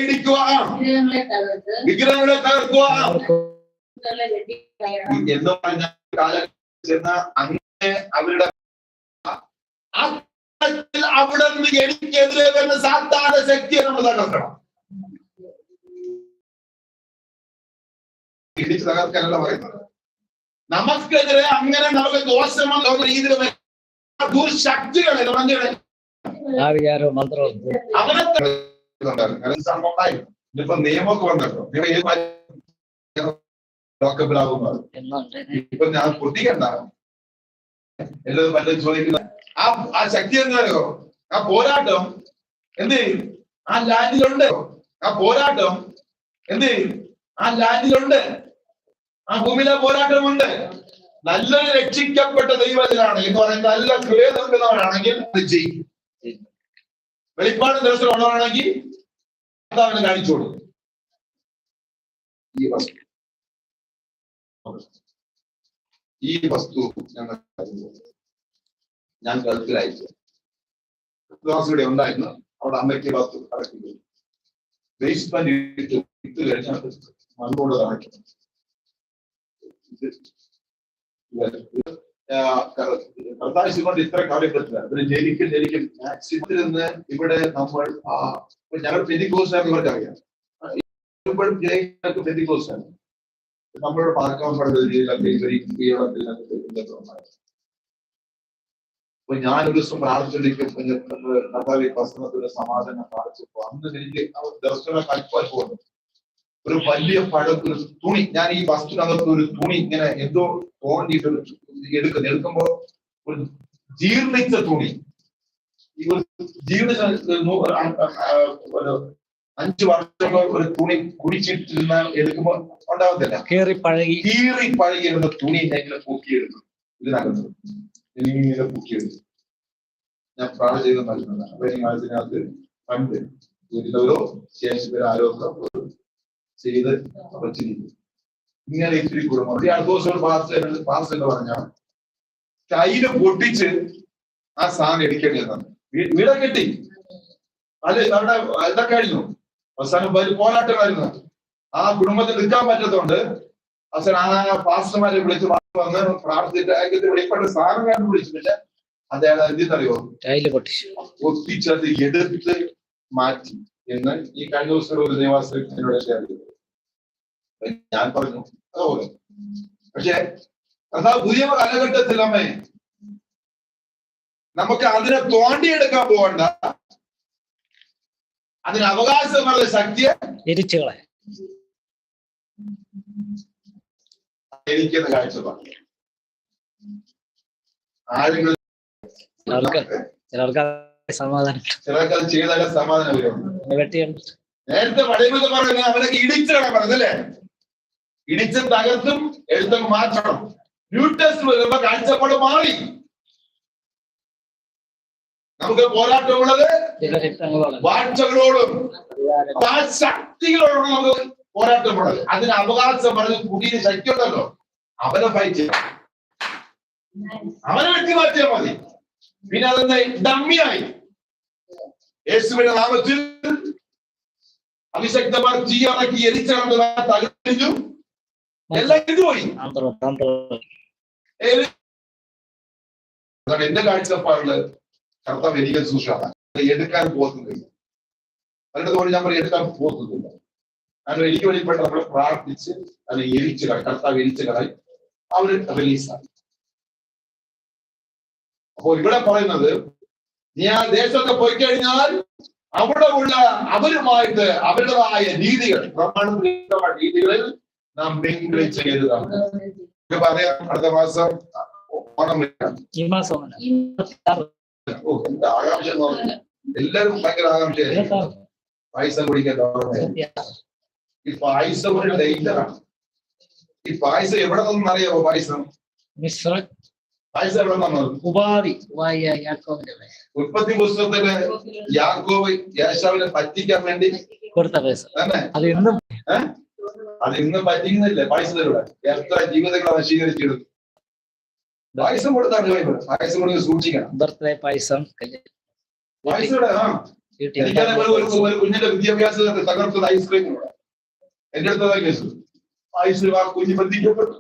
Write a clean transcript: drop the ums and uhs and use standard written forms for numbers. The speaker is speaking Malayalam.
ഇടിക്കുക, വിഗ്രഹങ്ങളെ തകർക്കുക എന്ന് പറഞ്ഞ കാലഘട്ടത്തിൽ അങ്ങനെ അവരുടെ അവിടെ നിന്ന് എനിക്കെതിരെ വരുന്ന സാത്താന ശക്തിയെ നമ്മൾ തകർക്കണം. ഇടിച്ച് തകർക്കാനല്ല പറയുന്നത്. നമുക്കെതിരെ അങ്ങനെ നമുക്ക് ദോഷമുള്ള രീതിയിൽ ദുർശക്തികളെ അവനെ ഇപ്പൊ നിയമമൊക്കെ വന്നല്ലോ. ഇപ്പൊ ഞാൻ പൊട്ടിക്കണ്ട എല്ലാവരും പലരും ചോദിക്കുന്ന ആ ശക്തി എന്താണോ? ആ പോരാട്ടം എന്ത് ചെയ്യും? ആ ലാൻഡിലുണ്ട്. ആ പോരാട്ടം എന്ത് ചെയ്യും? ആ ലാൻഡിലുണ്ട്. ആ ഭൂമിയിലെ പോരാട്ടമുണ്ട്. നല്ലൊരു രക്ഷിക്കപ്പെട്ട ദൈവത്തിലാണ് എന്ന് പറയുന്നത്. നല്ല കൃപയുള്ളവരാണെങ്കിൽ അത് ചെയ്യും. വെളിപ്പാട് ദിവസം ഉള്ളവരാണെങ്കിൽ അതവന് കാണിച്ചു കൊടുക്കും. ഈ വസ്തു ഞാൻ ഗൾഫിലയച്ചു. ഇവിടെ ഉണ്ടായിരുന്നു. അവിടെ അമ്മയ്ക്ക് വസ്തു അടക്കി ബേസ്മെന്റ് ഇട്ട് കഴിഞ്ഞാൽ മണ്ണോട് അടയ്ക്കണം. കൊണ്ട് ഇത്ര കാര്യം പറ്റില്ല. പിന്നെ ജനിക്കും മാക്സിമത്തിൽ നിന്ന് ഇവിടെ നമ്മൾ ഞങ്ങൾ പെന്തിക്കോസ്റ്റാണ്. ഇവർക്കറിയാം പെന്തിക്കോസ്റ്റാണ്. നമ്മളോട് പാർക്കാൻ പാടുന്ന രീതിയിലൊക്കെ അപ്പൊ ഞാനൊരു ദിവസം പ്രാർത്ഥിച്ചിരിക്കും വസ്ത്രത്തിന്റെ സമാധാനം പ്രാർത്ഥിച്ചപ്പോ അന്ന് എനിക്ക് ദർശന കൽപ്പാൽ പോകുന്നു. ഒരു വലിയ ഒരു തുണി, ഞാൻ ഈ വസ്തുവിനകത്ത് ഒരു തുണി ഇങ്ങനെ എന്തോ തോണ്ടിയിട്ട് എടുക്കുമ്പോ ഒരു ജീർണിച്ച തുണി, ഈ ഒരു ജീർണിച്ച 5 വർഷം ഒരു തുണി കുടിച്ചിട്ടിരുന്ന എടുക്കുമ്പോ ഉണ്ടാവത്തില്ല, കീറി പഴകിയിരുന്ന തുണി ഇങ്ങനെ പൊക്കിയെടുക്കും. ഇതിനകത്ത് ഇങ്ങനെ പൊക്കിയെടുക്കും. ഞാൻ പ്രാർത്ഥന ചെയ്ത് നൽകുന്നതാണ്. അപ്പൊ അതിനകത്ത് പണ്ട് ഓരോ ശേഷിപ്പേര് ആരോഗ്യം ചെയ്ത് വെച്ചിരിക്കും. ഇങ്ങനെ ഇത്തിരി കുടുംബം. ഈ അടുത്ത ദിവസം ഒരു പാസ് എന്ന് പറഞ്ഞാൽ കയ്യില് പൊട്ടിച്ച് ആ സാധനം എടുക്കേണ്ടതാണ്. വീട കെട്ടി അത് അവരുടെ ഇതൊക്കെ ആയിരുന്നു. അവസാനം വലിയ പോരാട്ടമായിരുന്നു. ആ കുടുംബത്തിൽ നിൽക്കാൻ പറ്റത്തോണ്ട് അവസാനം ആ പാസ്റ്റർമാരെ വിളിച്ച് വന്ന് പ്രാർത്ഥിച്ചിട്ട് വെളിപ്പെട്ട സാധനം വിളിച്ചിട്ടില്ല. അദ്ദേഹം എന്തെന്നറിയോ? പൊട്ടിച്ചത് എടുത്ത് മാറ്റി എന്ന് ഈ കഴിഞ്ഞ ദിവസം ഒരു നിവാസത്തിനോട് ഷെയർ ചെയ്തു. ഞാൻ പറഞ്ഞു അതുപോലെ. പക്ഷെ പുതിയ കാലഘട്ടത്തിൽ അമ്മേ നമുക്ക് അതിനെ തോണ്ടിയെടുക്കാൻ പോകണ്ട. അതിന് അവകാശമുള്ള ശക്തിയെ തിരിച്ചുകളെ എനിക്കെന്ന് കാഴ്ചപ്പാട്. ആരെങ്കിലും ചിലർക്ക് അത് ചെയ്താലേ സമാധാനം വരും. നേരത്തെ പഴയത് പറയുന്നത് അവരൊക്കെ ഇടിച്ചാണ് പറഞ്ഞല്ലേ, ഇടിച്ചും തകർത്തും എഴുത്തും മാറ്റണം. ന്യൂ ടെസ്റ്റ് വരുമ്പോ കാഴ്ചപ്പാട് മാറി. നമുക്ക് പോരാട്ടമുള്ളത് വാഴ്ചകളോടും ശക്തികളോടും നമുക്ക് പോരാട്ടമുള്ളത്. അതിന് അവകാശം പറഞ്ഞ് പുതിയ ശക്തി ഉണ്ടല്ലോ, അവനെ ഫൈറ്റ് ചെയ്യണം, അവനെ വെട്ടി മാറ്റിയാൽ മതി. പിന്നെ അതെന്താ ഡമ്മിയായി. യേശുവിന്റെ നാമത്തിൽ അഭിഷക്തമാർ തീയിറക്കി എരിച്ചു തകർത്തു എല്ലാം ഇതുപോയി. എന്റെ കാഴ്ചപ്പാടില് കർത്താവ് എനിക്ക് സൂക്ഷിച്ചാണ്. എടുക്കാൻ പോകുന്നില്ല. അവരുടെ തോന്നി ഞാൻ പറയും എടുക്കാൻ പോകുന്നില്ല. കാരണം എനിക്ക് വേണ്ടിപ്പെട്ട് നമ്മൾ പ്രാർത്ഥിച്ച് അതിനെ എരിച്ചു കളയും. കർത്താവ് എരിച്ചു കളയും. അവര് റിലീസായി. അപ്പോ ഇവിടെ പറയുന്നത് നീ ആ ദേശത്ത് പോയി കഴിഞ്ഞാൽ അവിടെ ഉള്ള അവരുമായിട്ട് അവരുടേതായ രീതികൾ, പ്രമാണ രീതികളിൽ നാം മിങ്കിൾ ചെയ്തതാണ്. പറയാം അടുത്ത മാസം ഓണം എന്താ ആകാംക്ഷ. എല്ലാവരും ഭയങ്കര ആകാംക്ഷയായിരുന്നു. പായസം കുടിക്കാൻ. ഈ പായസം ഒരു ഡേഞ്ചറാണ്. ഈ പായസം എവിടെ നിന്നും അറിയാമോ? പായസം എവിടെ നിന്നത്? ഉൽപ്പത്തി പുസ്തകത്തില് യാക്കോബ് യേശാവിനെ പറ്റിക്കാൻ വേണ്ടി കൊടുത്ത പൈസ അത് ഇന്നും പറ്റിക്കുന്നില്ലേ? പായസത്തിലൂടെ എത്ര ജീവിതങ്ങളെ നശീകരിച്ചെടുത്തു. പായസം കൊടുത്താണ്. പായസം കൊടുത്ത് സൂക്ഷിക്കണം. ബർത്ത്ഡേ പായസം പായസയുടെ എനിക്കാണ് ഒരു കുഞ്ഞിന്റെ വിദ്യാഭ്യാസത്തെ തകർത്തത് ഐസ്ക്രീമിലൂടെ. എന്റെ അടുത്തതായി കേസ് ഐസ്ക്രീം ആ കുഞ്ഞ് ബന്ധിക്കപ്പെട്ടു.